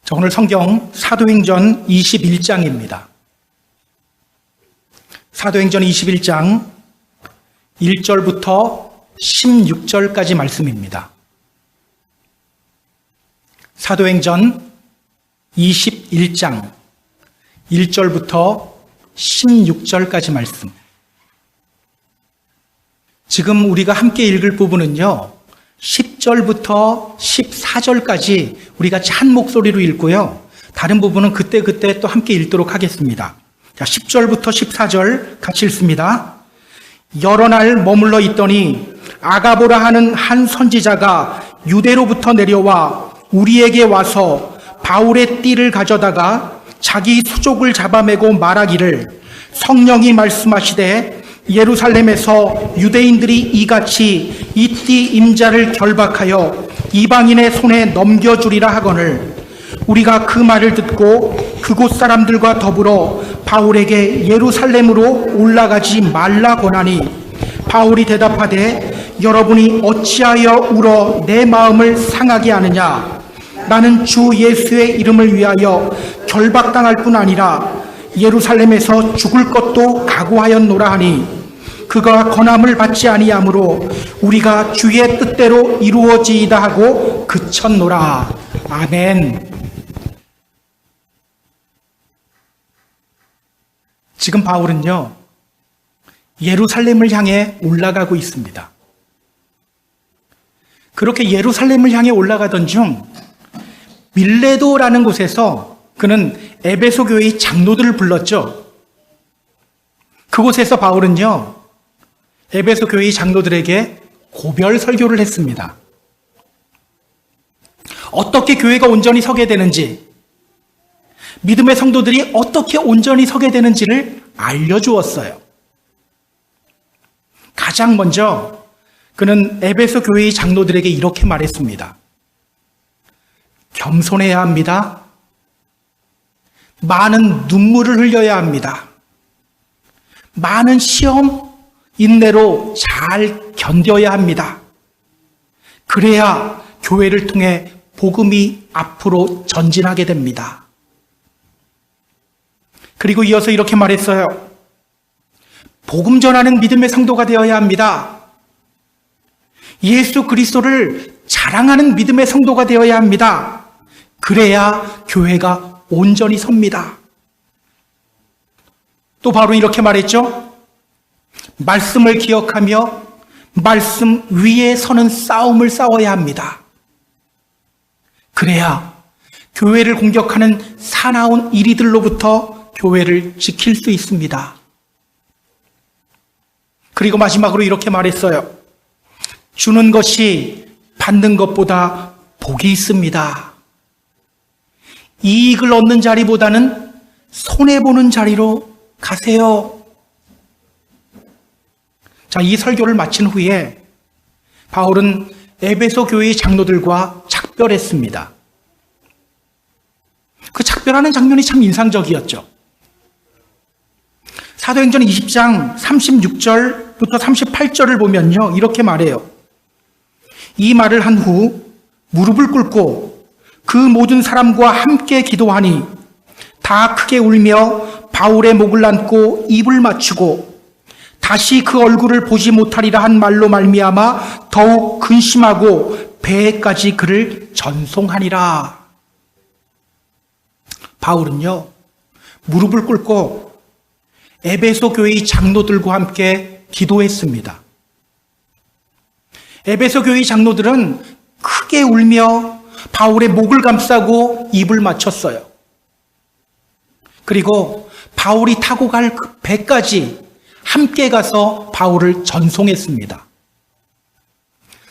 자, 오늘 성경 사도행전 21장입니다. 사도행전 21장 1절부터 16절까지 말씀입니다. 사도행전 21장 1절부터 16절까지 말씀. 지금 우리가 함께 읽을 부분은요, 10절부터 14절까지 우리 같이 한 목소리로 읽고요, 다른 부분은 그때 또 함께 읽도록 하겠습니다. 자, 10절부터 14절 같이 읽습니다. 여러 날 머물러 있더니 아가보라 하는 한 선지자가 유대로부터 내려와 우리에게 와서 바울의 띠를 가져다가 자기 수족을 잡아매고 말하기를, 성령이 말씀하시되 예루살렘에서 유대인들이 이같이 이 띠 임자를 결박하여 이방인의 손에 넘겨주리라 하거늘, 우리가 그 말을 듣고 그곳 사람들과 더불어 바울에게 예루살렘으로 올라가지 말라 권하니, 바울이 대답하되 여러분이 어찌하여 울어 내 마음을 상하게 하느냐. 나는 주 예수의 이름을 위하여 결박당할 뿐 아니라 예루살렘에서 죽을 것도 각오하였노라 하니, 그가 권함을 받지 아니하므로 우리가 주의 뜻대로 이루어지이다 하고 그쳤노라. 아멘. 지금 바울은요, 예루살렘을 향해 올라가고 있습니다. 그렇게 예루살렘을 향해 올라가던 중 밀레도라는 곳에서 그는 에베소 교회의 장로들을 불렀죠. 그곳에서 바울은요, 에베소 교회의 장로들에게 고별 설교를 했습니다. 어떻게 교회가 온전히 서게 되는지, 믿음의 성도들이 어떻게 온전히 서게 되는지를 알려주었어요. 가장 먼저 그는 에베소 교회의 장로들에게 이렇게 말했습니다. 겸손해야 합니다. 많은 눈물을 흘려야 합니다. 많은 시험, 인내로 잘 견뎌야 합니다. 그래야 교회를 통해 복음이 앞으로 전진하게 됩니다. 그리고 이어서 이렇게 말했어요. 복음 전하는 믿음의 성도가 되어야 합니다. 예수 그리스도를 자랑하는 믿음의 성도가 되어야 합니다. 그래야 교회가 온전히 섭니다. 또 바로 이렇게 말했죠. 말씀을 기억하며 말씀 위에 서는 싸움을 싸워야 합니다. 그래야 교회를 공격하는 사나운 이리들로부터 교회를 지킬 수 있습니다. 그리고 마지막으로 이렇게 말했어요. 주는 것이 받는 것보다 복이 있습니다. 이익을 얻는 자리보다는 손해보는 자리로 가세요. 자, 이 설교를 마친 후에 바울은 에베소 교회의 장로들과 작별했습니다. 그 작별하는 장면이 참 인상적이었죠. 사도행전 20장 36절부터 38절을 보면요, 이렇게 말해요. 이 말을 한 후 무릎을 꿇고 그 모든 사람과 함께 기도하니 다 크게 울며 바울의 목을 안고 입을 맞추고 다시 그 얼굴을 보지 못하리라 한 말로 말미암아 더욱 근심하고 배에까지 그를 전송하니라. 바울은요, 무릎을 꿇고 에베소 교회의 장로들과 함께 기도했습니다. 에베소 교회의 장로들은 크게 울며 바울의 목을 감싸고 입을 맞췄어요. 그리고 바울이 타고 갈 그 배까지 함께 가서 바울을 전송했습니다.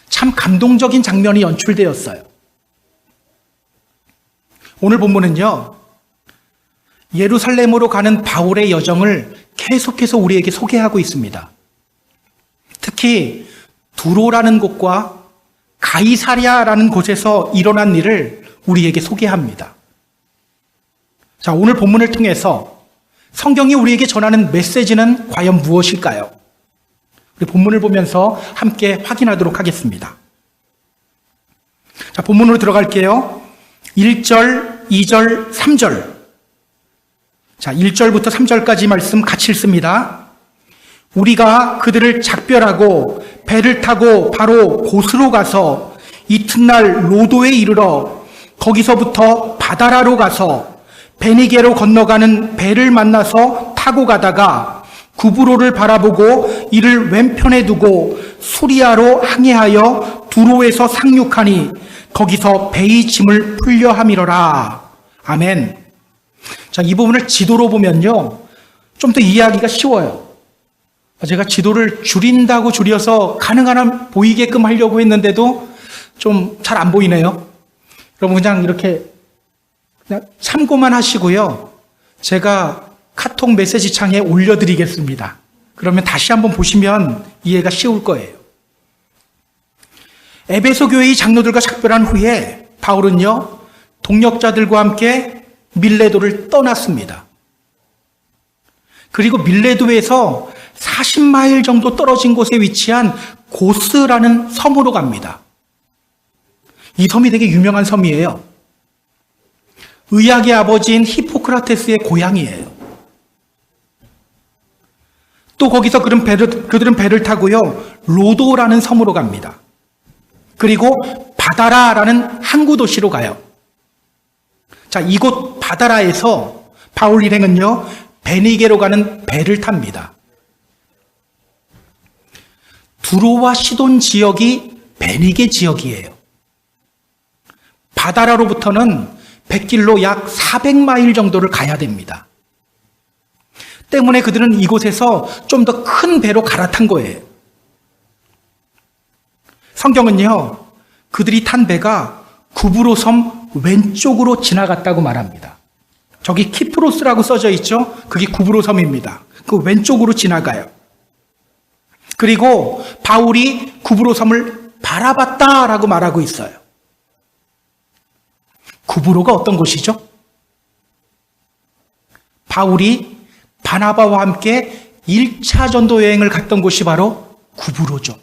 참 감동적인 장면이 연출되었어요. 오늘 본문은요, 예루살렘으로 가는 바울의 여정을 계속해서 우리에게 소개하고 있습니다. 특히 두로라는 곳과 가이사랴라는 곳에서 일어난 일을 우리에게 소개합니다. 자, 오늘 본문을 통해서 성경이 우리에게 전하는 메시지는 과연 무엇일까요? 우리 본문을 보면서 함께 확인하도록 하겠습니다. 자, 본문으로 들어갈게요. 1절 2절, 3절. 자, 1절부터 3절까지 말씀 같이 읽습니다. 우리가 그들을 작별하고 배를 타고 바로 곳으로 가서 이튿날 로도에 이르러 거기서부터 바다라로 가서 베니게로 건너가는 배를 만나서 타고 가다가 구브로를 바라보고 이를 왼편에 두고 수리아로 항해하여 두로에서 상륙하니 거기서 배의 짐을 풀려 함이러라. 아멘. 자, 이 부분을 지도로 보면요, 좀 더 이해하기가 쉬워요. 제가 지도를 줄인다고 줄여서 가능한 한 보이게끔 하려고 했는데도 좀 잘 안 보이네요. 여러분 그냥 이렇게 그냥 참고만 하시고요. 제가 카톡 메시지 창에 올려드리겠습니다. 그러면 다시 한번 보시면 이해가 쉬울 거예요. 에베소 교회의 장로들과 작별한 후에 바울은요, 동역자들과 함께 밀레도를 떠났습니다. 그리고 밀레도에서 40마일 정도 떨어진 곳에 위치한 고스라는 섬으로 갑니다. 이 섬이 되게 유명한 섬이에요. 의학의 아버지인 히포크라테스의 고향이에요. 또 거기서 그들은 배를 타고요, 로도라는 섬으로 갑니다. 그리고 바다라라는 항구 도시로 가요. 자, 이곳 바다라에서 바울 일행은요, 베니게로 가는 배를 탑니다. 두로와 시돈 지역이 베니게 지역이에요. 바다라로부터는 백길로 약 400마일 정도를 가야 됩니다. 때문에 그들은 이곳에서 좀 더 큰 배로 갈아탄 거예요. 성경은요, 그들이 탄 배가 구브로 섬 왼쪽으로 지나갔다고 말합니다. 저기 키프로스라고 써져 있죠? 그게 구브로 섬입니다. 그 왼쪽으로 지나가요. 그리고 바울이 구브로 섬을 바라봤다라고 말하고 있어요. 구브로가 어떤 곳이죠? 바울이 바나바와 함께 1차 전도 여행을 갔던 곳이 바로 구브로죠.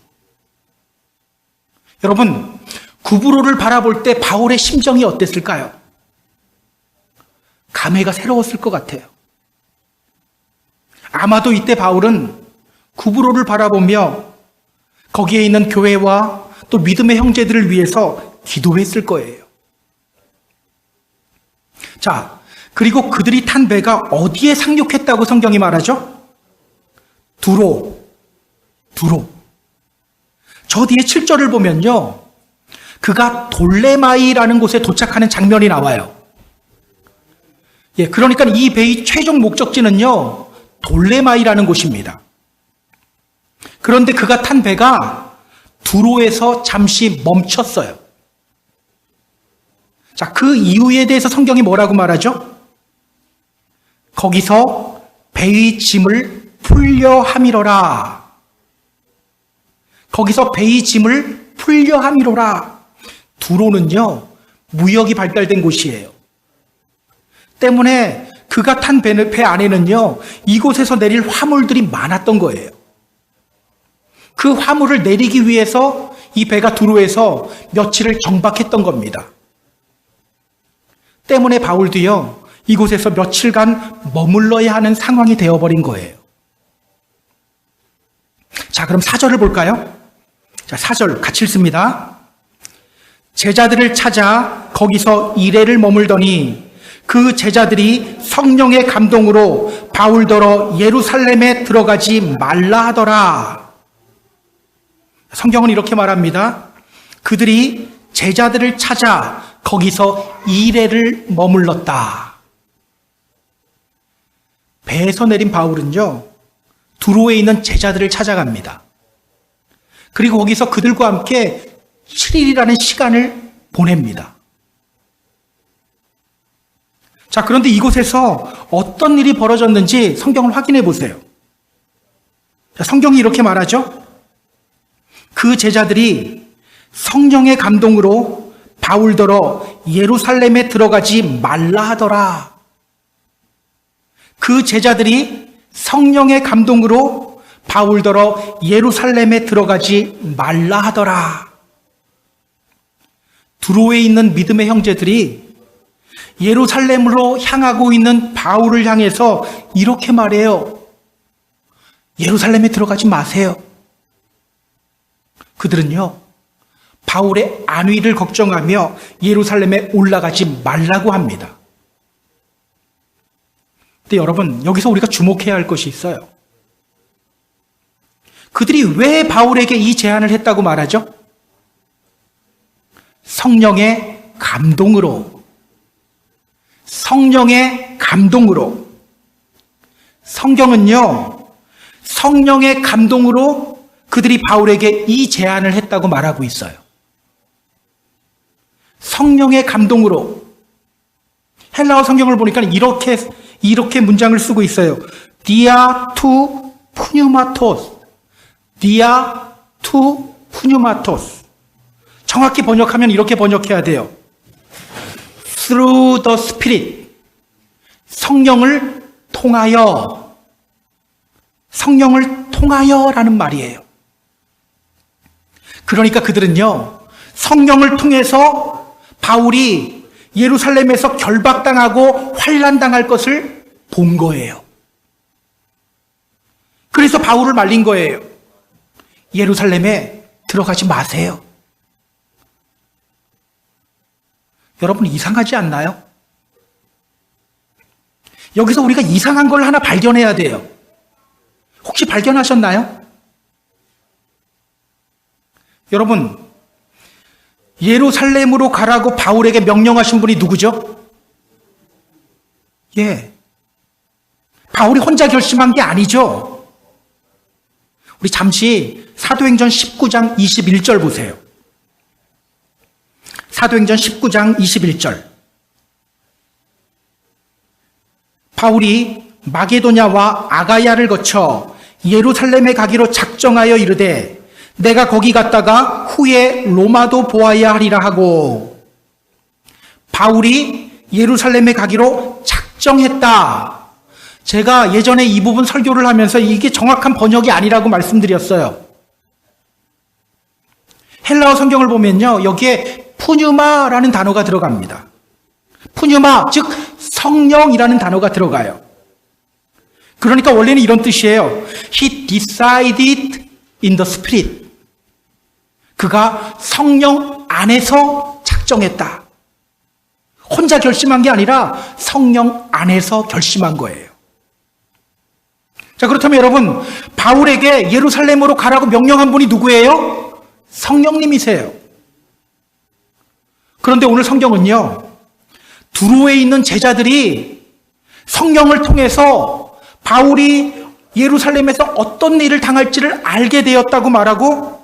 여러분, 구브로를 바라볼 때 바울의 심정이 어땠을까요? 감회가 새로웠을 것 같아요. 아마도 이때 바울은 구브로를 바라보며 거기에 있는 교회와 또 믿음의 형제들을 위해서 기도했을 거예요. 자, 그리고 그들이 탄 배가 어디에 상륙했다고 성경이 말하죠? 두로. 저 뒤에 7절을 보면요, 그가 돌레마이라는 곳에 도착하는 장면이 나와요. 예, 그러니까 이 배의 최종 목적지는요, 돌레마이라는 곳입니다. 그런데 그가 탄 배가 두로에서 잠시 멈췄어요. 자, 그 이유에 대해서 성경이 뭐라고 말하죠? 거기서 배의 짐을 풀려 함이로라. 거기서 배의 짐을 풀려 함이로라. 두로는요, 무역이 발달된 곳이에요. 때문에 그가 탄 배 안에는요, 이곳에서 내릴 화물들이 많았던 거예요. 그 화물을 내리기 위해서 이 배가 두로에서 며칠을 정박했던 겁니다. 때문에 바울도요, 이곳에서 며칠간 머물러야 하는 상황이 되어버린 거예요. 자, 그럼 4절을 볼까요? 자, 4절 같이 읽습니다. 제자들을 찾아 거기서 이레를 머물더니 그 제자들이 성령의 감동으로 바울더러 예루살렘에 들어가지 말라 하더라. 성경은 이렇게 말합니다. 그들이 제자들을 찾아 거기서 이레를 머물렀다. 배에서 내린 바울은요, 두로에 있는 제자들을 찾아갑니다. 그리고 거기서 그들과 함께 7일이라는 시간을 보냅니다. 자, 그런데 이곳에서 어떤 일이 벌어졌는지 성경을 확인해 보세요. 자, 성경이 이렇게 말하죠. 그 제자들이 성령의 감동으로 바울더러 예루살렘에 들어가지 말라 하더라. 그 제자들이 성령의 감동으로 바울더러 예루살렘에 들어가지 말라 하더라. 두로에 있는 믿음의 형제들이 예루살렘으로 향하고 있는 바울을 향해서 이렇게 말해요. 예루살렘에 들어가지 마세요. 그들은요, 바울의 안위를 걱정하며 예루살렘에 올라가지 말라고 합니다. 근데 여러분, 여기서 우리가 주목해야 할 것이 있어요. 그들이 왜 바울에게 이 제안을 했다고 말하죠? 성령의 감동으로. 성령의 감동으로. 성경은요, 성령의 감동으로 그들이 바울에게 이 제안을 했다고 말하고 있어요. 성령의 감동으로. 헬라어 성경을 보니까 이렇게 문장을 쓰고 있어요. Dia tu pneumatos. Dia tu pneumatos. 정확히 번역하면 이렇게 번역해야 돼요. Through the Spirit. 성령을 통하여. 성령을 통하여라는 말이에요. 그러니까 그들은요, 성령을 통해서 바울이 예루살렘에서 결박당하고 환난당할 것을 본 거예요. 그래서 바울을 말린 거예요. 예루살렘에 들어가지 마세요. 여러분, 이상하지 않나요? 여기서 우리가 이상한 걸 하나 발견해야 돼요. 혹시 발견하셨나요? 여러분, 예루살렘으로 가라고 바울에게 명령하신 분이 누구죠? 바울이 혼자 결심한 게 아니죠. 우리 잠시 사도행전 19장 21절 보세요. 사도행전 19장 21절. 바울이 마게도냐와 아가야를 거쳐 예루살렘에 가기로 작정하여 이르되 내가 거기 갔다가 후에 로마도 보아야 하리라 하고, 바울이 예루살렘에 가기로 작정했다. 제가 예전에 이 부분 설교를 하면서 이게 정확한 번역이 아니라고 말씀드렸어요. 헬라어 성경을 보면요, 여기에 푸뉴마라는 단어가 들어갑니다. 푸뉴마, 즉 성령이라는 단어가 들어가요. 그러니까 원래는 이런 뜻이에요. He decided in the Spirit. 그가 성령 안에서 작정했다. 혼자 결심한 게 아니라 성령 안에서 결심한 거예요. 자, 그렇다면 여러분, 바울에게 예루살렘으로 가라고 명령한 분이 누구예요? 성령님이세요. 그런데 오늘 성경은요, 두로에 있는 제자들이 성령을 통해서 바울이 예루살렘에서 어떤 일을 당할지를 알게 되었다고 말하고,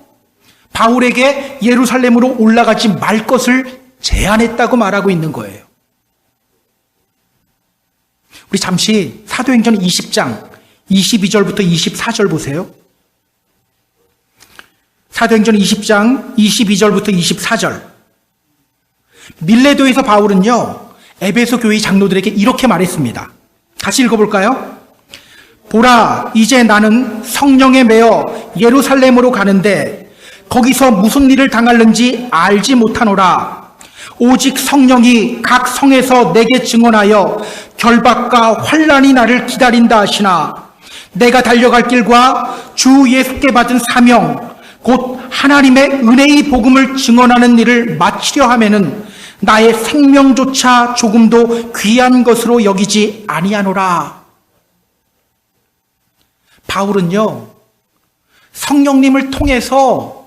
바울에게 예루살렘으로 올라가지 말 것을 제안했다고 말하고 있는 거예요. 우리 잠시 사도행전 20장 22절부터 24절 보세요. 사도행전 20장 22절부터 24절. 밀레도에서 바울은요, 에베소 교회 장로들에게 이렇게 말했습니다. 다시 읽어볼까요? 보라, 이제 나는 성령에 매어 예루살렘으로 가는데 거기서 무슨 일을 당할는지 알지 못하노라. 오직 성령이 각 성에서 내게 증언하여 결박과 환난이 나를 기다린다 하시나, 내가 달려갈 길과 주 예수께 받은 사명, 곧 하나님의 은혜의 복음을 증언하는 일을 마치려 하면은 나의 생명조차 조금도 귀한 것으로 여기지 아니하노라. 바울은요, 성령님을 통해서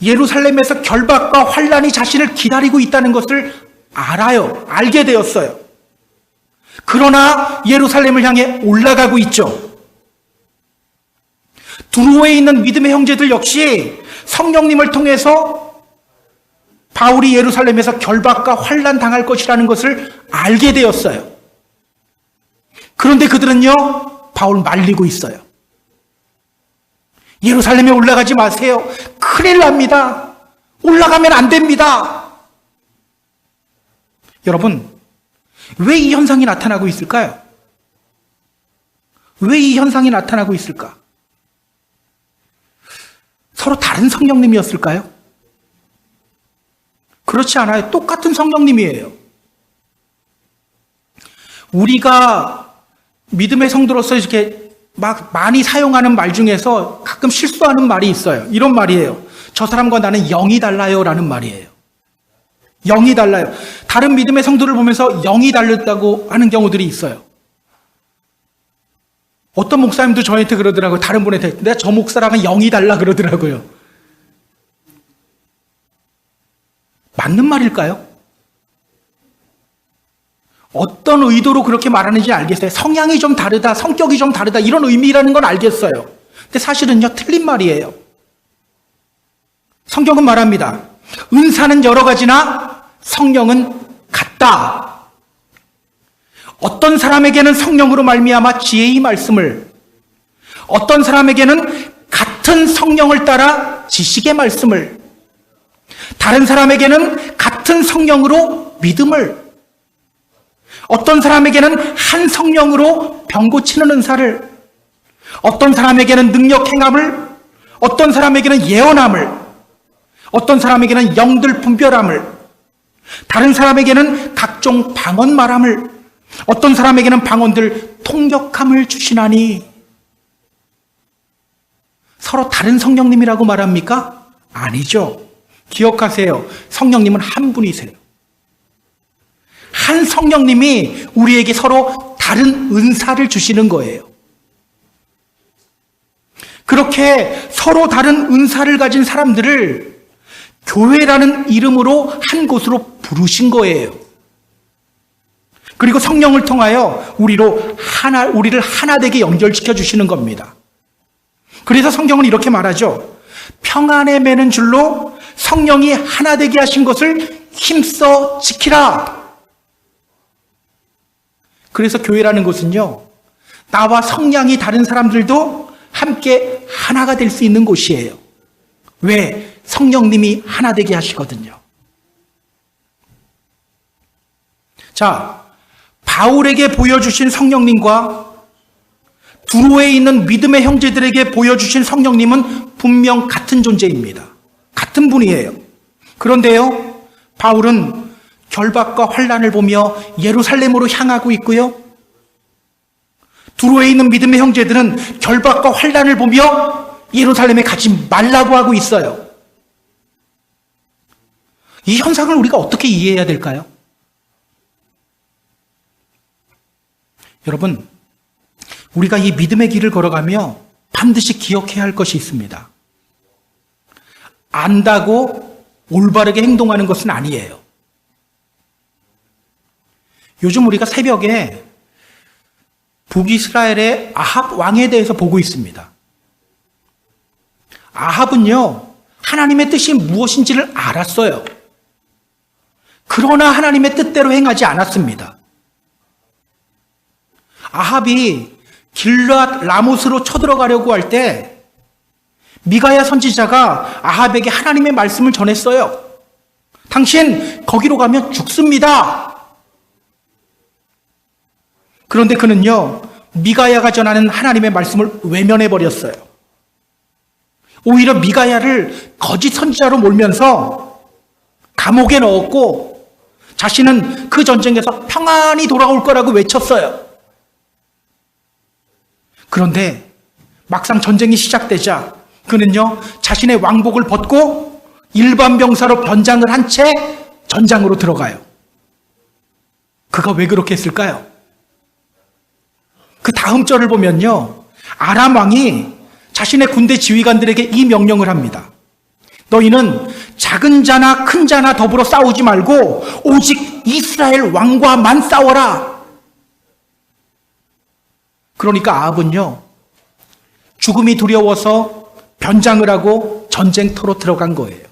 예루살렘에서 결박과 환난이 자신을 기다리고 있다는 것을 알게 되었어요. 그러나 예루살렘을 향해 올라가고 있죠. 두로에 있는 믿음의 형제들 역시 성령님을 통해서 바울이 예루살렘에서 결박과 환난 당할 것이라는 것을 알게 되었어요. 그런데 그들은요, 바울 말리고 있어요. 예루살렘에 올라가지 마세요. 큰일 납니다. 올라가면 안 됩니다. 여러분, 왜 이 현상이 나타나고 있을까요? 왜 이 현상이 나타나고 있을까? 서로 다른 성령님이었을까요? 그렇지 않아요. 똑같은 성령님이에요. 우리가 믿음의 성도로서 이렇게 막 많이 사용하는 말 중에서 가끔 실수하는 말이 있어요. 이런 말이에요. 저 사람과 나는 영이 달라요 라는 말이에요. 영이 달라요. 다른 믿음의 성도를 보면서 영이 달렸다고 하는 경우들이 있어요. 어떤 목사님도 저한테 그러더라고요. 다른 분한테 내가 저 목사랑은 영이 달라 그러더라고요. 맞는 말일까요? 어떤 의도로 그렇게 말하는지 알겠어요. 성향이 좀 다르다, 성격이 좀 다르다 이런 의미라는 건 알겠어요. 근데 사실은요 틀린 말이에요. 성경은 말합니다. 은사는 여러 가지나 성령은 같다. 어떤 사람에게는 성령으로 말미암아 지혜의 말씀을, 어떤 사람에게는 같은 성령을 따라 지식의 말씀을, 다른 사람에게는 같은 성령으로 믿음을, 어떤 사람에게는 한 성령으로 병 고치는 은사를, 어떤 사람에게는 능력 행함을, 어떤 사람에게는 예언함을, 어떤 사람에게는 영들 분별함을, 다른 사람에게는 각종 방언 말함을, 어떤 사람에게는 방언들 통역함을 주시나니. 서로 다른 성령님이라고 말합니까? 아니죠. 기억하세요. 성령님은 한 분이세요. 한 성령님이 우리에게 서로 다른 은사를 주시는 거예요. 그렇게 서로 다른 은사를 가진 사람들을 교회라는 이름으로 한 곳으로 부르신 거예요. 그리고 성령을 통하여 우리를 하나 되게 연결시켜 주시는 겁니다. 그래서 성경은 이렇게 말하죠. 평안에 매는 줄로 성령이 하나 되게 하신 것을 힘써 지키라. 그래서 교회라는 것은요, 나와 성향이 다른 사람들도 함께 하나가 될 수 있는 곳이에요. 왜? 성령님이 하나 되게 하시거든요. 자, 바울에게 보여주신 성령님과 두로에 있는 믿음의 형제들에게 보여주신 성령님은 분명 같은 존재입니다. 같은 분이에요. 그런데요, 바울은 결박과 환난을 보며 예루살렘으로 향하고 있고요. 두로에 있는 믿음의 형제들은 결박과 환난을 보며 예루살렘에 가지 말라고 하고 있어요. 이 현상을 우리가 어떻게 이해해야 될까요? 여러분, 우리가 이 믿음의 길을 걸어가며 반드시 기억해야 할 것이 있습니다. 안다고 올바르게 행동하는 것은 아니에요. 요즘 우리가 새벽에 북이스라엘의 아합 왕에 대해서 보고 있습니다. 아합은요, 하나님의 뜻이 무엇인지를 알았어요. 그러나 하나님의 뜻대로 행하지 않았습니다. 아합이 길르앗 라못으로 쳐들어가려고 할 때 미가야 선지자가 아합에게 하나님의 말씀을 전했어요. 당신 거기로 가면 죽습니다. 그런데 그는요, 미가야가 전하는 하나님의 말씀을 외면해버렸어요. 오히려 미가야를 거짓 선지자로 몰면서 감옥에 넣었고 자신은 그 전쟁에서 평안히 돌아올 거라고 외쳤어요. 그런데 막상 전쟁이 시작되자 그는요, 자신의 왕복을 벗고 일반 병사로 변장을 한 채 전장으로 들어가요. 그가 왜 그렇게 했을까요? 그 다음 절을 보면요, 아람 왕이 자신의 군대 지휘관들에게 이 명령을 합니다. 너희는 작은 자나 큰 자나 더불어 싸우지 말고 오직 이스라엘 왕과만 싸워라. 그러니까 아합은요, 죽음이 두려워서 변장을 하고 전쟁터로 들어간 거예요.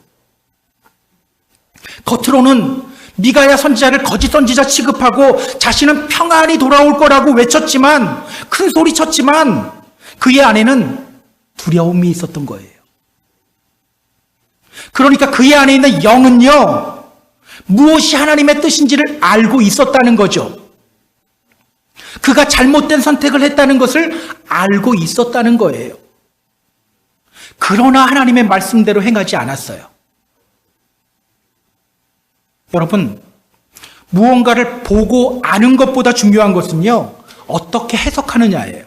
겉으로는 미가야 선지자를 거짓 선지자 취급하고 자신은 평안히 돌아올 거라고 외쳤지만, 큰 소리 쳤지만 그의 안에는 두려움이 있었던 거예요. 그러니까 그의 안에 있는 영은요, 무엇이 하나님의 뜻인지를 알고 있었다는 거죠. 그가 잘못된 선택을 했다는 것을 알고 있었다는 거예요. 그러나 하나님의 말씀대로 행하지 않았어요. 여러분, 무언가를 보고 아는 것보다 중요한 것은요, 어떻게 해석하느냐예요.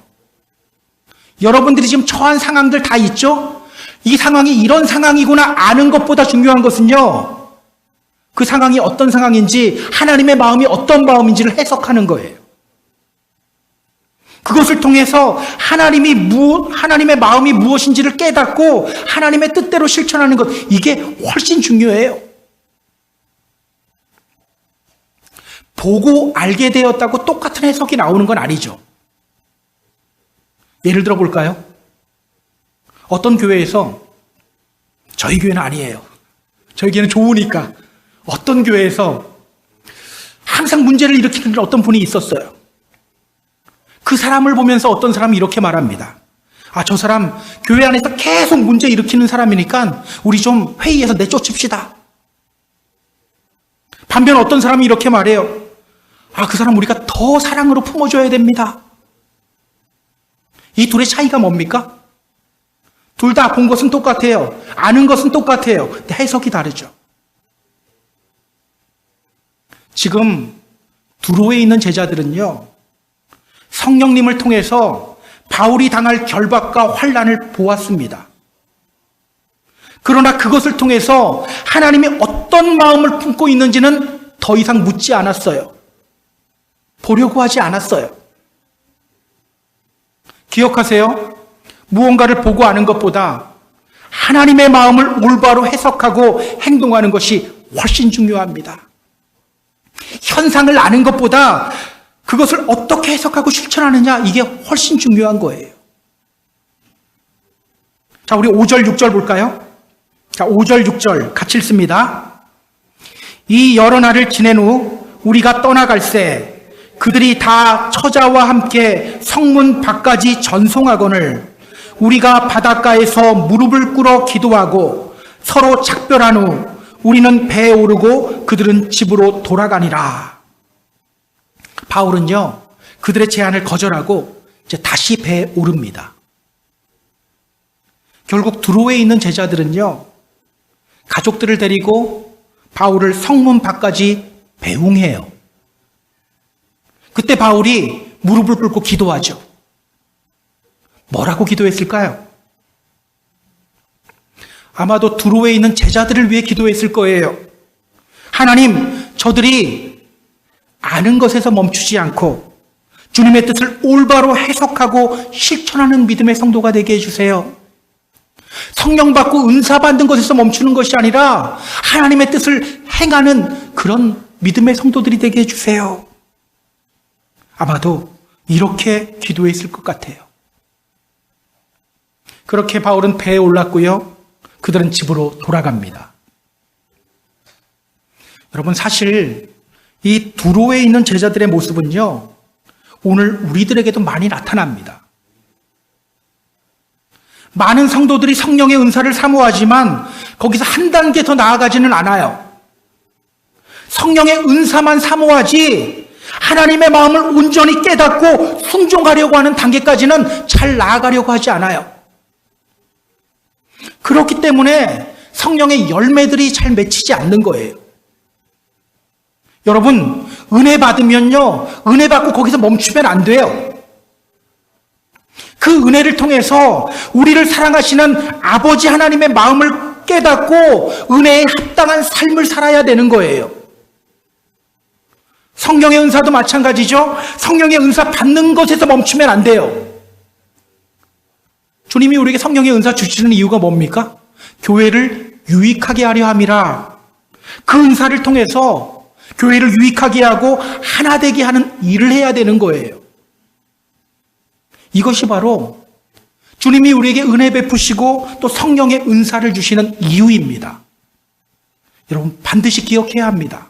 여러분들이 지금 처한 상황들 다 있죠? 이 상황이 이런 상황이구나 아는 것보다 중요한 것은요, 그 상황이 어떤 상황인지, 하나님의 마음이 어떤 마음인지를 해석하는 거예요. 그것을 통해서 하나님의 마음이 무엇인지를 깨닫고 하나님의 뜻대로 실천하는 것, 이게 훨씬 중요해요. 보고 알게 되었다고 똑같은 해석이 나오는 건 아니죠. 예를 들어 볼까요? 어떤 교회에서, 저희 교회는 아니에요. 저희 교회는 좋으니까. 어떤 교회에서 항상 문제를 일으키는 어떤 분이 있었어요. 그 사람을 보면서 어떤 사람이 이렇게 말합니다. 아, 저 사람 교회 안에서 계속 문제 일으키는 사람이니까 우리 좀 회의에서 내쫓읍시다. 반면 어떤 사람이 이렇게 말해요. 아, 그 사람 우리가 더 사랑으로 품어줘야 됩니다. 이 둘의 차이가 뭡니까? 둘 다 본 것은 똑같아요. 아는 것은 똑같아요. 근데 해석이 다르죠. 지금 두로에 있는 제자들은요, 성령님을 통해서 바울이 당할 결박과 환난을 보았습니다. 그러나 그것을 통해서 하나님이 어떤 마음을 품고 있는지는 더 이상 묻지 않았어요. 보려고 하지 않았어요. 기억하세요. 무언가를 보고 아는 것보다 하나님의 마음을 올바로 해석하고 행동하는 것이 훨씬 중요합니다. 현상을 아는 것보다 그것을 어떻게 해석하고 실천하느냐, 이게 훨씬 중요한 거예요. 자, 우리 5절, 6절 볼까요? 자, 5절, 6절 같이 읽습니다. 이 여러 날을 지낸 후 우리가 떠나갈새 그들이 다 처자와 함께 성문 밖까지 전송하거늘 우리가 바닷가에서 무릎을 꿇어 기도하고 서로 작별한 후 우리는 배에 오르고 그들은 집으로 돌아가니라. 바울은요, 그들의 제안을 거절하고 이제 다시 배에 오릅니다. 결국 두로에 있는 제자들은요, 가족들을 데리고 바울을 성문 밖까지 배웅해요. 그때 바울이 무릎을 꿇고 기도하죠. 뭐라고 기도했을까요? 아마도 두로에 있는 제자들을 위해 기도했을 거예요. 하나님, 저들이 아는 것에서 멈추지 않고 주님의 뜻을 올바로 해석하고 실천하는 믿음의 성도가 되게 해주세요. 성령 받고 은사 받는 것에서 멈추는 것이 아니라 하나님의 뜻을 행하는 그런 믿음의 성도들이 되게 해주세요. 아마도 이렇게 기도했을 것 같아요. 그렇게 바울은 배에 올랐고요. 그들은 집으로 돌아갑니다. 여러분, 사실 이 두로에 있는 제자들의 모습은요, 오늘 우리들에게도 많이 나타납니다. 많은 성도들이 성령의 은사를 사모하지만 거기서 한 단계 더 나아가지는 않아요. 성령의 은사만 사모하지 하나님의 마음을 온전히 깨닫고 순종하려고 하는 단계까지는 잘 나아가려고 하지 않아요. 그렇기 때문에 성령의 열매들이 잘 맺히지 않는 거예요. 여러분, 은혜 받으면요, 은혜 받고 거기서 멈추면 안 돼요. 그 은혜를 통해서 우리를 사랑하시는 아버지 하나님의 마음을 깨닫고 은혜에 합당한 삶을 살아야 되는 거예요. 성령의 은사도 마찬가지죠. 성령의 은사 받는 것에서 멈추면 안 돼요. 주님이 우리에게 성령의 은사 주시는 이유가 뭡니까? 교회를 유익하게 하려 함이라. 그 은사를 통해서 교회를 유익하게 하고 하나 되게 하는 일을 해야 되는 거예요. 이것이 바로 주님이 우리에게 은혜 베푸시고 또 성령의 은사를 주시는 이유입니다. 여러분, 반드시 기억해야 합니다.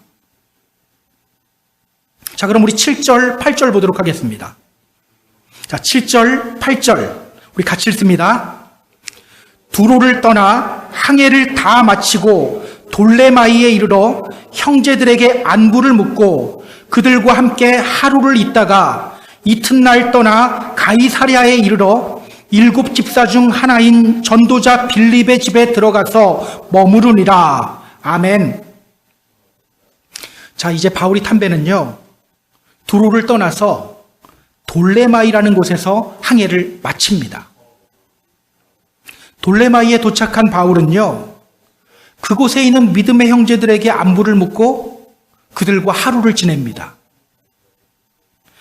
자, 그럼 우리 7절, 8절 보도록 하겠습니다. 자, 7절, 8절 우리 같이 읽습니다. 두로를 떠나 항해를 다 마치고 돌레마이에 이르러 형제들에게 안부를 묻고 그들과 함께 하루를 있다가 이튿날 떠나 가이사랴에 이르러 7 집사 중 하나인 전도자 빌립의 집에 들어가서 머무르니라. 아멘. 자, 이제 바울이 탐배는요, 두로를 떠나서 돌레마이라는 곳에서 항해를 마칩니다. 돌레마이에 도착한 바울은요, 그곳에 있는 믿음의 형제들에게 안부를 묻고 그들과 하루를 지냅니다.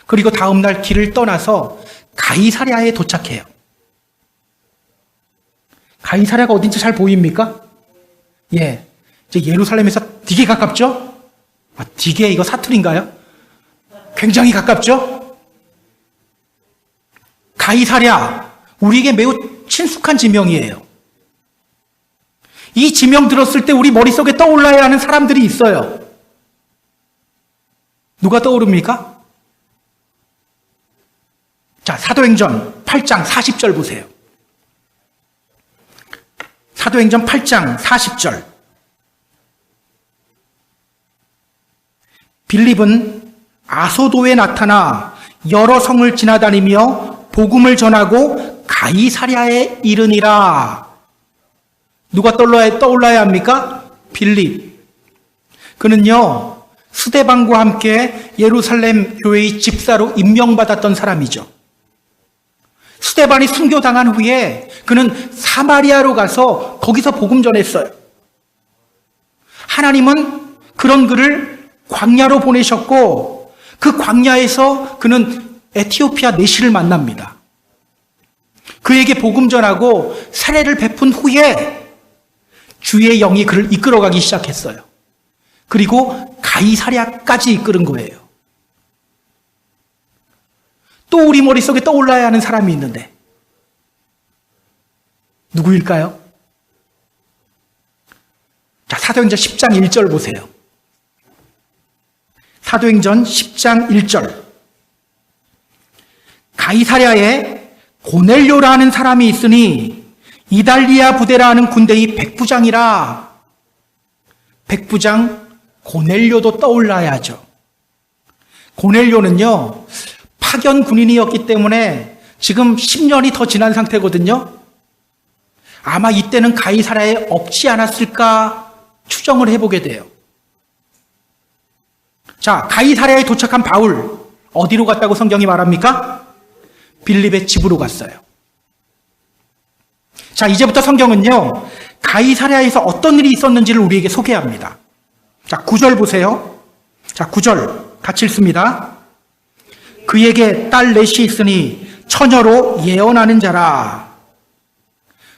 그리고 다음날 길을 떠나서 가이사랴에 도착해요. 가이사랴가 어딘지 잘 보입니까? 예. 이제 예루살렘에서 되게 가깝죠? 되게 이거 사투리인가요? 굉장히 가깝죠? 가이사랴, 우리에게 매우 친숙한 지명이에요. 이 지명 들었을 때 우리 머릿속에 떠올라야 하는 사람들이 있어요. 누가 떠오릅니까? 자, 사도행전 8장 40절 보세요. 사도행전 8장 40절. 빌립은 아소도에 나타나 여러 성을 지나다니며 복음을 전하고 가이사랴에 이르니라. 누가 떠올라야 합니까? 빌립. 그는요, 스데반과 함께 예루살렘 교회의 집사로 임명받았던 사람이죠. 스데반이 순교당한 후에 그는 사마리아로 가서 거기서 복음 전했어요. 하나님은 그런 그를 광야로 보내셨고 그 광야에서 그는 에티오피아 내시를 만납니다. 그에게 복음 전하고 사례를 베푼 후에 주의 영이 그를 이끌어가기 시작했어요. 그리고 가이사랴까지 이끄는 거예요. 또 우리 머릿속에 떠올라야 하는 사람이 있는데 누구일까요? 자, 사도행전 10장 1절 보세요. 사도행전 10장 1절. 가이사랴에 고넬료라는 사람이 있으니 이달리아 부대라 하는 군대의 백부장이라. 백부장 고넬료도 떠올라야죠. 고넬료는요, 파견 군인이었기 때문에 지금 10년이 더 지난 상태거든요. 아마 이때는 가이사랴에 없지 않았을까 추정을 해보게 돼요. 자, 가이사랴에 도착한 바울, 어디로 갔다고 성경이 말합니까? 빌립의 집으로 갔어요. 자, 이제부터 성경은요, 가이사랴에서 어떤 일이 있었는지를 우리에게 소개합니다. 자, 9절 보세요. 자, 9절 같이 읽습니다. 그에게 딸 넷이 있으니 처녀로 예언하는 자라.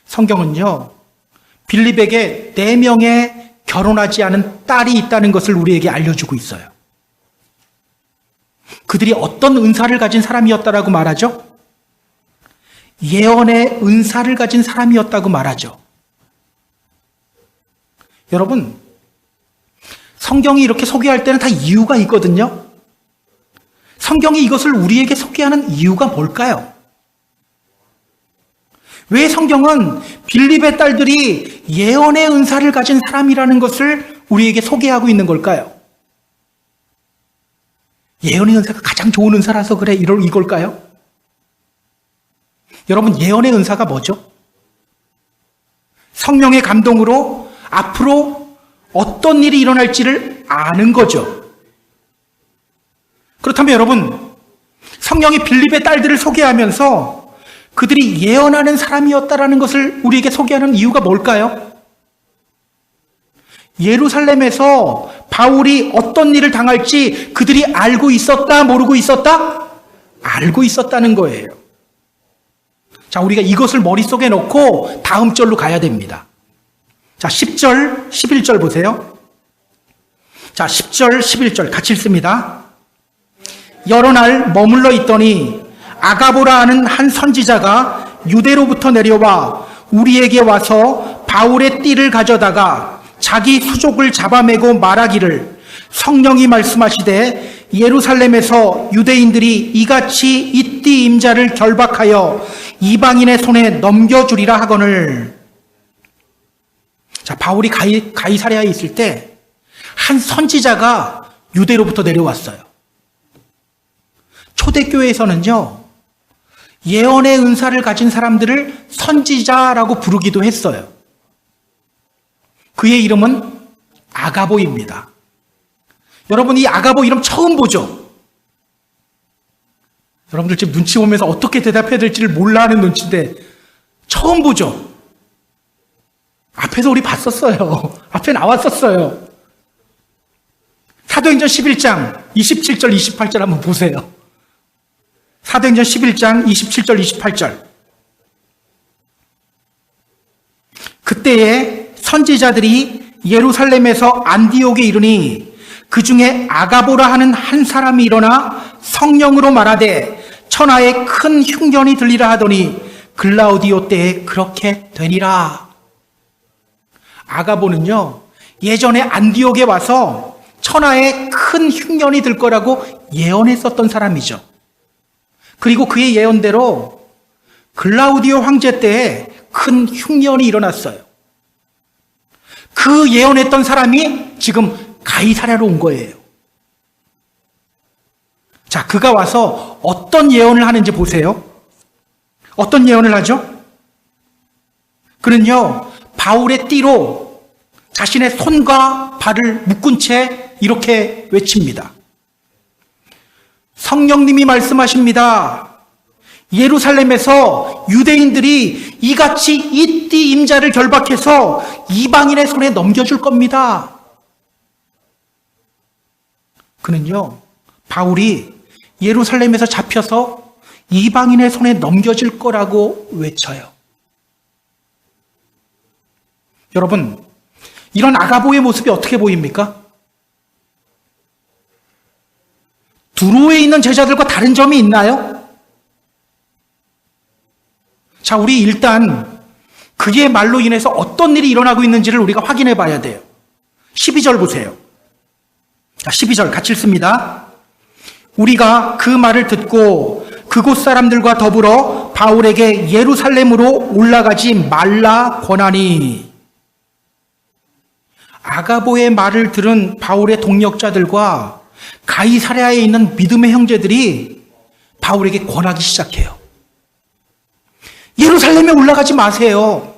성경은요, 빌립에게 4명의 결혼하지 않은 딸이 있다는 것을 우리에게 알려주고 있어요. 그들이 어떤 은사를 가진 사람이었다라고 말하죠? 예언의 은사를 가진 사람이었다고 말하죠. 여러분, 성경이 이렇게 소개할 때는 다 이유가 있거든요. 성경이 이것을 우리에게 소개하는 이유가 뭘까요? 왜 성경은 빌립의 딸들이 예언의 은사를 가진 사람이라는 것을 우리에게 소개하고 있는 걸까요? 예언의 은사가 가장 좋은 은사라서 그래 이걸까요? 여러분, 예언의 은사가 뭐죠? 성령의 감동으로 앞으로 어떤 일이 일어날지를 아는 거죠. 그렇다면 여러분, 성령이 빌립의 딸들을 소개하면서 그들이 예언하는 사람이었다라는 것을 우리에게 소개하는 이유가 뭘까요? 예루살렘에서 바울이 어떤 일을 당할지 그들이 알고 있었다, 모르고 있었다? 알고 있었다는 거예요. 자, 우리가 이것을 머릿속에 넣고 다음 절로 가야 됩니다. 자, 10절, 11절 보세요. 자, 10절, 11절 같이 읽습니다. 여러 날 머물러 있더니 아가보라 하는 한 선지자가 유대로부터 내려와 우리에게 와서 바울의 띠를 가져다가 자기 수족을 잡아매고 말하기를 성령이 말씀하시되 예루살렘에서 유대인들이 이같이 이 띠 임자를 결박하여 이방인의 손에 넘겨주리라 하거늘. 자, 바울이 가이사랴에 있을 때 한 선지자가 유대로부터 내려왔어요. 초대교회에서는요, 예언의 은사를 가진 사람들을 선지자라고 부르기도 했어요. 그의 이름은 아가보입니다. 여러분 이 아가보 이름 처음 보죠? 여러분들 지금 눈치 보면서 어떻게 대답해야 될지를 몰라 하는 눈치인데 처음 보죠? 앞에서 우리 봤었어요. 앞에 나왔었어요. 사도행전 11장 27절 28절 한번 보세요. 사도행전 11장 27절 28절. 그때에 선지자들이 예루살렘에서 안디옥에 이르니 그 중에 아가보라 하는 한 사람이 일어나 성령으로 말하되 천하에 큰 흉년이 들리라 하더니 글라우디오 때에 그렇게 되니라. 아가보는요, 예전에 안디옥에 와서 천하에 큰 흉년이 들 거라고 예언했었던 사람이죠. 그리고 그의 예언대로 글라우디오 황제 때에 큰 흉년이 일어났어요. 그 예언했던 사람이 지금 가이사랴로 온 거예요. 자, 그가 와서 어떤 예언을 하는지 보세요. 어떤 예언을 하죠? 그는요, 바울의 띠로 자신의 손과 발을 묶은 채 이렇게 외칩니다. 성령님이 말씀하십니다. 예루살렘에서 유대인들이 이같이 이 띠 임자를 결박해서 이방인의 손에 넘겨줄 겁니다. 그는요, 바울이 예루살렘에서 잡혀서 이방인의 손에 넘겨질 거라고 외쳐요. 여러분, 이런 아가보의 모습이 어떻게 보입니까? 두로에 있는 제자들과 다른 점이 있나요? 자, 우리 일단 그의 말로 인해서 어떤 일이 일어나고 있는지를 우리가 확인해 봐야 돼요. 12절 보세요. 12절 같이 읽습니다. 우리가 그 말을 듣고 그곳 사람들과 더불어 바울에게 예루살렘으로 올라가지 말라 권하니. 아가보의 말을 들은 바울의 동역자들과 가이사랴에 있는 믿음의 형제들이 바울에게 권하기 시작해요. 예루살렘에 올라가지 마세요.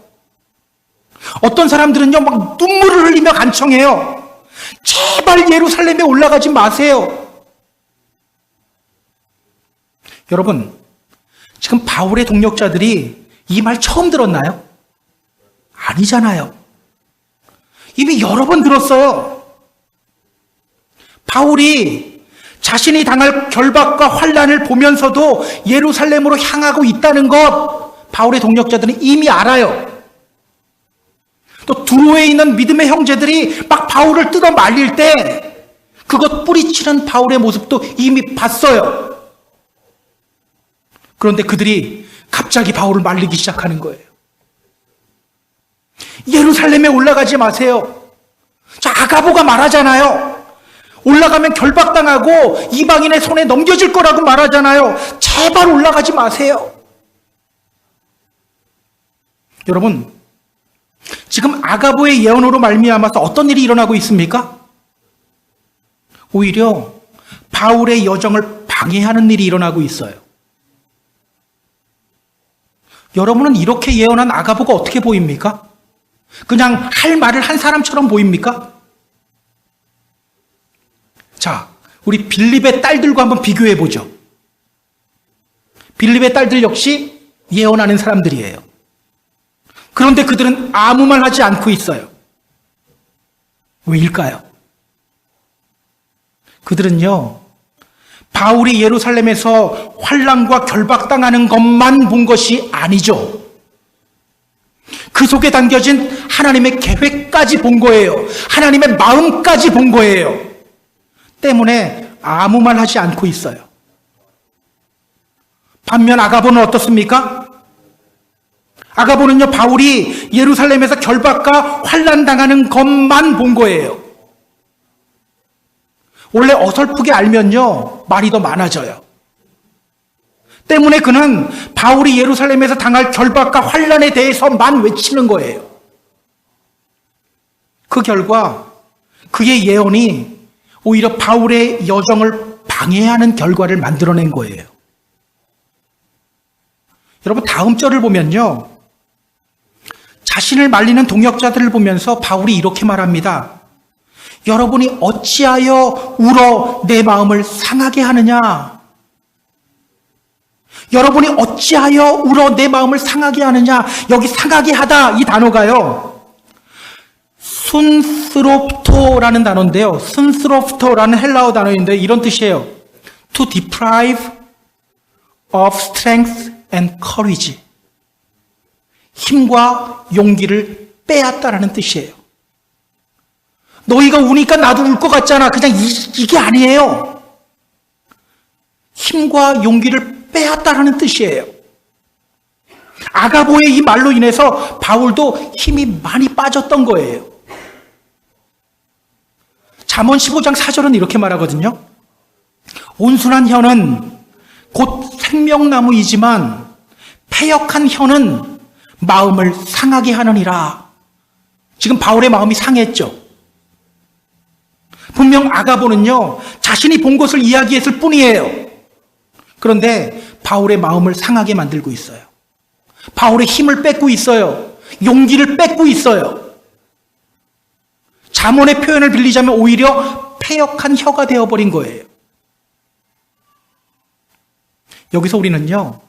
어떤 사람들은요, 막 눈물을 흘리며 간청해요. 제발 예루살렘에 올라가지 마세요. 여러분, 지금 바울의 동역자들이 이 말 처음 들었나요? 아니잖아요. 이미 여러 번 들었어요. 바울이 자신이 당할 결박과 환난을 보면서도 예루살렘으로 향하고 있다는 것 바울의 동역자들은 이미 알아요. 또 두로에 있는 믿음의 형제들이 막 바울을 뜯어 말릴 때 그것 뿌리치는 바울의 모습도 이미 봤어요. 그런데 그들이 갑자기 바울을 말리기 시작하는 거예요. 예루살렘에 올라가지 마세요. 자, 아가보가 말하잖아요. 올라가면 결박당하고 이방인의 손에 넘겨질 거라고 말하잖아요. 제발 올라가지 마세요. 여러분, 지금 아가보의 예언으로 말미암아서 어떤 일이 일어나고 있습니까? 오히려 바울의 여정을 방해하는 일이 일어나고 있어요. 여러분은 이렇게 예언한 아가보가 어떻게 보입니까? 그냥 할 말을 한 사람처럼 보입니까? 자, 우리 빌립의 딸들과 한번 비교해 보죠. 빌립의 딸들 역시 예언하는 사람들이에요. 그런데 그들은 아무 말 하지 않고 있어요. 왜일까요? 그들은요, 바울이 예루살렘에서 환난과 결박당하는 것만 본 것이 아니죠. 그 속에 담겨진 하나님의 계획까지 본 거예요. 하나님의 마음까지 본 거예요. 때문에 아무 말 하지 않고 있어요. 반면 아가보는 어떻습니까? 아가보는요, 바울이 예루살렘에서 결박과 환난당하는 것만 본 거예요. 원래 어설프게 알면요, 말이 더 많아져요. 때문에 그는 바울이 예루살렘에서 당할 결박과 환난에 대해서만 외치는 거예요. 그 결과 그의 예언이 오히려 바울의 여정을 방해하는 결과를 만들어낸 거예요. 여러분, 다음 절을 보면요, 자신을 말리는 동역자들을 보면서 바울이 이렇게 말합니다. 여러분이 어찌하여 울어 내 마음을 상하게 하느냐? 여러분이 어찌하여 울어 내 마음을 상하게 하느냐? 여기 상하게 하다 이 단어가요. 순스롭토라는 단어인데요. 순스롭토라는 헬라어 단어인데 이런 뜻이에요. To deprive of strength and courage. 힘과 용기를 빼앗다라는 뜻이에요. 너희가 우니까 나도 울 것 같잖아. 그냥 이게 아니에요. 힘과 용기를 빼앗다라는 뜻이에요. 아가보의 이 말로 인해서 바울도 힘이 많이 빠졌던 거예요. 잠언 15장 4절은 이렇게 말하거든요. 온순한 혀는 곧 생명나무이지만 패역한 혀는 마음을 상하게 하느니라. 지금 바울의 마음이 상했죠. 분명 아가보는요, 자신이 본 것을 이야기했을 뿐이에요. 그런데 바울의 마음을 상하게 만들고 있어요. 바울의 힘을 뺏고 있어요. 용기를 뺏고 있어요. 잠언의 표현을 빌리자면 오히려 패역한 혀가 되어버린 거예요. 여기서 우리는요,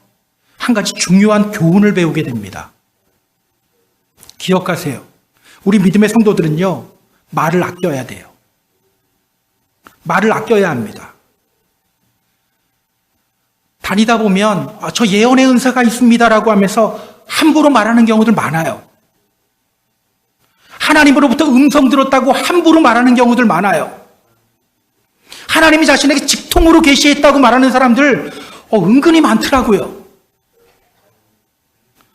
한 가지 중요한 교훈을 배우게 됩니다. 기억하세요. 우리 믿음의 성도들은요, 말을 아껴야 돼요. 말을 아껴야 합니다. 다니다 보면 저 예언의 은사가 있습니다라고 하면서 함부로 말하는 경우들 많아요. 하나님으로부터 음성 들었다고 함부로 말하는 경우들 많아요. 하나님이 자신에게 직통으로 계시했다고 말하는 사람들 은근히 많더라고요.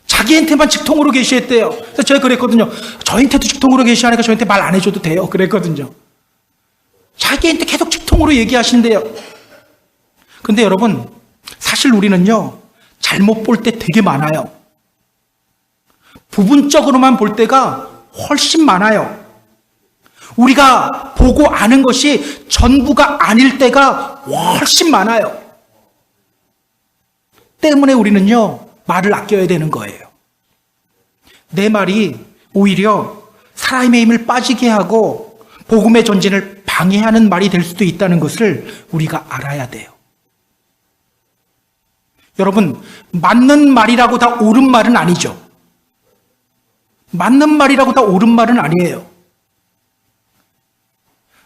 자기한테만 직통으로 계시했대요. 그래서 제가 그랬거든요. 저한테도 직통으로 계시하니까 저한테 말 안 해줘도 돼요. 그랬거든요. 자기한테 계속 직통으로 얘기하신대요. 근데 여러분, 사실 우리는요, 잘못 볼 때 되게 많아요. 부분적으로만 볼 때가 훨씬 많아요. 우리가 보고 아는 것이 전부가 아닐 때가 훨씬 많아요. 때문에 우리는요, 말을 아껴야 되는 거예요. 내 말이 오히려 사람의 힘을 빠지게 하고 복음의 전진을 방해하는 말이 될 수도 있다는 것을 우리가 알아야 돼요. 여러분, 맞는 말이라고 다 옳은 말은 아니죠. 맞는 말이라고 다 옳은 말은 아니에요.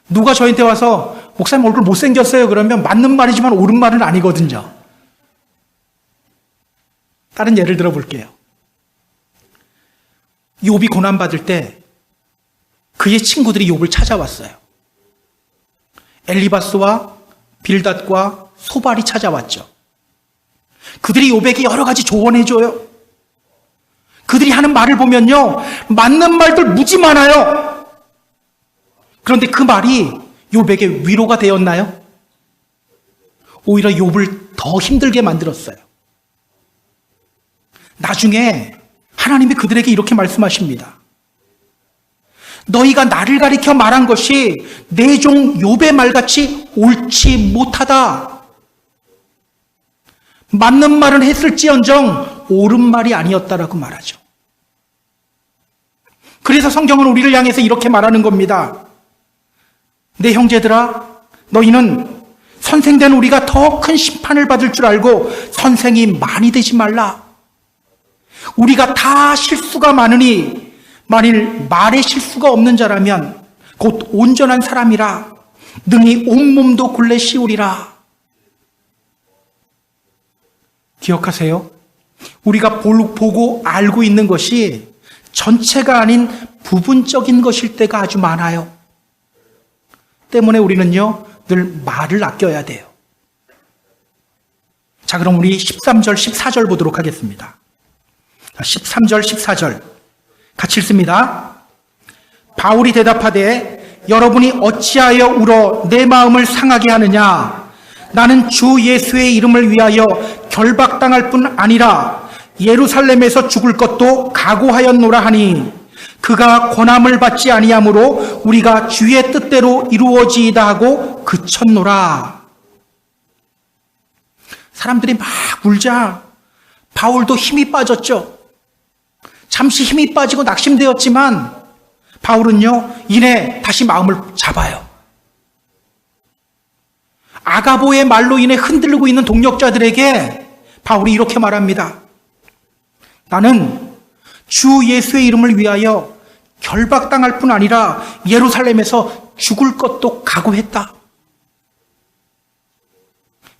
누가 저한테 와서 목사님 얼굴 못생겼어요 그러면 맞는 말이지만 옳은 말은 아니거든요. 다른 예를 들어 볼게요. 욥이 고난받을 때 그의 친구들이 욥을 찾아왔어요. 엘리바스와 빌닷과 소발이 찾아왔죠. 그들이 욥에게 여러 가지 조언해줘요. 그들이 하는 말을 보면요, 맞는 말들 무지 많아요. 그런데 그 말이 욥에게 위로가 되었나요? 오히려 욥을 더 힘들게 만들었어요. 나중에 하나님이 그들에게 이렇게 말씀하십니다. 너희가 나를 가리켜 말한 것이 내 종 욥의 말같이 옳지 못하다. 맞는 말은 했을지언정 옳은 말이 아니었다라고 말하죠. 그래서 성경은 우리를 향해서 이렇게 말하는 겁니다. 내 형제들아, 너희는 선생된 우리가 더 큰 심판을 받을 줄 알고 선생이 많이 되지 말라. 우리가 다 실수가 많으니 만일 말에 실수가 없는 자라면 곧 온전한 사람이라 능히 온몸도 굴레 씌우리라. 기억하세요. 우리가 보고 알고 있는 것이 전체가 아닌 부분적인 것일 때가 아주 많아요. 때문에 우리는요, 늘 말을 아껴야 돼요. 자, 그럼 우리 13절, 14절 보도록 하겠습니다. 13절, 14절 같이 읽습니다. 바울이 대답하되 여러분이 어찌하여 울어 내 마음을 상하게 하느냐? 나는 주 예수의 이름을 위하여 결박당할 뿐 아니라 예루살렘에서 죽을 것도 각오하였노라 하니 그가 권함을 받지 아니하므로 우리가 주의 뜻대로 이루어지이다 하고 그쳤노라. 사람들이 막 울자 바울도 힘이 빠졌죠. 잠시 힘이 빠지고 낙심되었지만 바울은요, 이내 다시 마음을 잡아요. 아가보의 말로 인해 흔들리고 있는 동역자들에게 바울이 이렇게 말합니다. 나는 주 예수의 이름을 위하여 결박당할 뿐 아니라 예루살렘에서 죽을 것도 각오했다.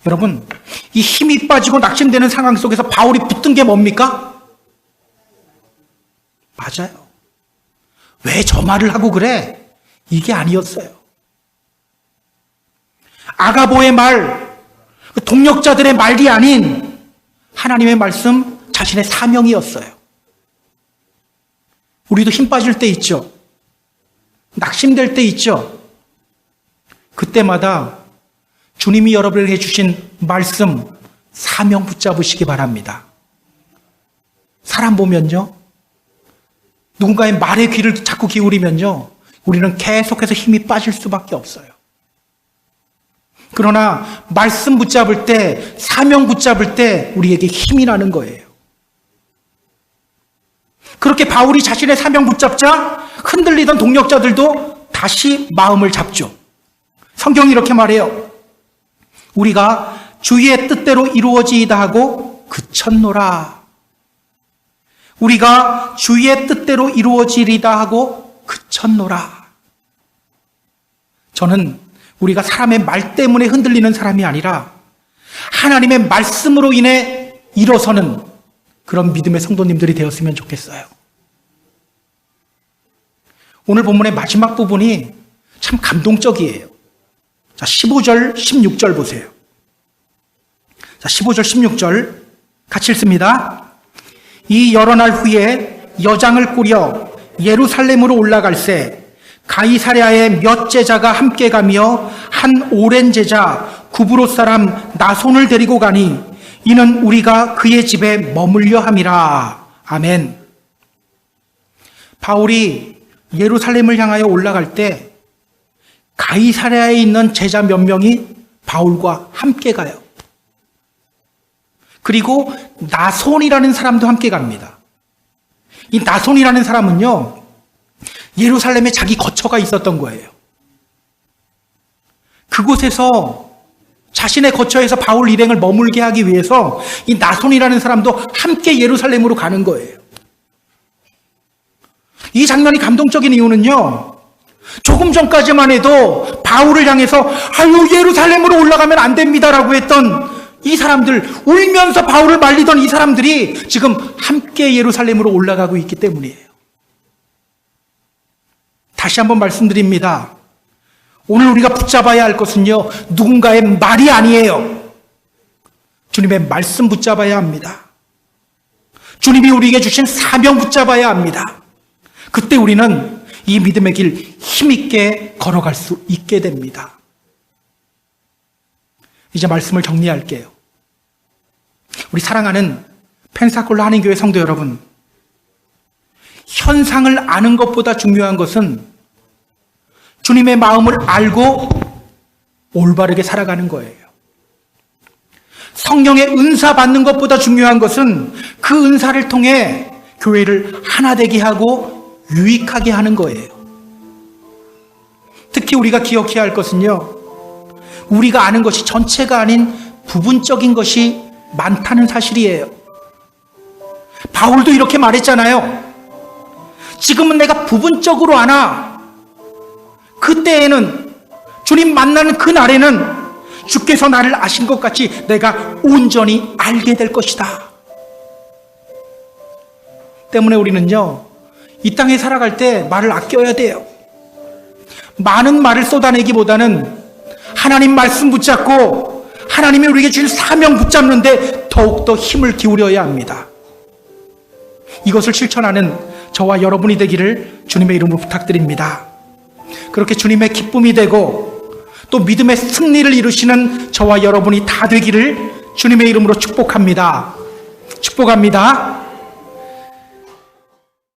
여러분, 이 힘이 빠지고 낙심되는 상황 속에서 바울이 붙든 게 뭡니까? 맞아요. 왜 저 말을 하고 그래? 이게 아니었어요. 아가보의 말, 동역자들의 말이 아닌 하나님의 말씀, 자신의 사명이었어요. 우리도 힘 빠질 때 있죠. 낙심될 때 있죠. 그때마다 주님이 여러분에게 주신 말씀, 사명 붙잡으시기 바랍니다. 사람 보면요, 누군가의 말에 귀를 자꾸 기울이면요, 우리는 계속해서 힘이 빠질 수밖에 없어요. 그러나 말씀 붙잡을 때, 사명 붙잡을 때 우리에게 힘이 나는 거예요. 그렇게 바울이 자신의 사명 붙잡자 흔들리던 동역자들도 다시 마음을 잡죠. 성경이 이렇게 말해요. 우리가 주의 뜻대로 이루어지이다 하고 그쳤노라. 우리가 주의 뜻대로 이루어지리다 하고 그쳤노라. 저는 우리가 사람의 말 때문에 흔들리는 사람이 아니라 하나님의 말씀으로 인해 일어서는 그런 믿음의 성도님들이 되었으면 좋겠어요. 오늘 본문의 마지막 부분이 참 감동적이에요. 자, 15절, 16절 보세요. 자, 15절, 16절 같이 읽습니다. 이 여러 날 후에 여장을 꾸려 예루살렘으로 올라갈새 가이사랴의 몇 제자가 함께 가며 한 오랜 제자 구브로 사람 나손을 데리고 가니 이는 우리가 그의 집에 머물려 함이라. 아멘. 바울이 예루살렘을 향하여 올라갈 때 가이사랴에 있는 제자 몇 명이 바울과 함께 가요. 그리고 나손이라는 사람도 함께 갑니다. 이 나손이라는 사람은요, 예루살렘에 자기 거처가 있었던 거예요. 그곳에서 자신의 거처에서 바울 일행을 머물게 하기 위해서 이 나손이라는 사람도 함께 예루살렘으로 가는 거예요. 이 장면이 감동적인 이유는요, 조금 전까지만 해도 바울을 향해서 아유 예루살렘으로 올라가면 안 됩니다라고 했던 이 사람들, 울면서 바울을 말리던 이 사람들이 지금 함께 예루살렘으로 올라가고 있기 때문이에요. 다시 한번 말씀드립니다. 오늘 우리가 붙잡아야 할 것은요, 누군가의 말이 아니에요. 주님의 말씀 붙잡아야 합니다. 주님이 우리에게 주신 사명 붙잡아야 합니다. 그때 우리는 이 믿음의 길 힘있게 걸어갈 수 있게 됩니다. 이제 말씀을 정리할게요. 우리 사랑하는 펜사콜라 한인교회 성도 여러분, 현상을 아는 것보다 중요한 것은 주님의 마음을 알고 올바르게 살아가는 거예요. 성령의 은사 받는 것보다 중요한 것은 그 은사를 통해 교회를 하나 되게 하고 유익하게 하는 거예요. 특히 우리가 기억해야 할 것은요, 우리가 아는 것이 전체가 아닌 부분적인 것이 많다는 사실이에요. 바울도 이렇게 말했잖아요. 지금은 내가 부분적으로 아나 그때에는, 주님 만나는 그날에는 주께서 나를 아신 것 같이 내가 온전히 알게 될 것이다. 때문에 우리는요, 이 땅에 살아갈 때 말을 아껴야 돼요. 많은 말을 쏟아내기보다는 하나님 말씀 붙잡고 하나님이 우리에게 주신 사명 붙잡는데 더욱더 힘을 기울여야 합니다. 이것을 실천하는 저와 여러분이 되기를 주님의 이름으로 부탁드립니다. 그렇게 주님의 기쁨이 되고 또 믿음의 승리를 이루시는 저와 여러분이 다 되기를 주님의 이름으로 축복합니다. 축복합니다.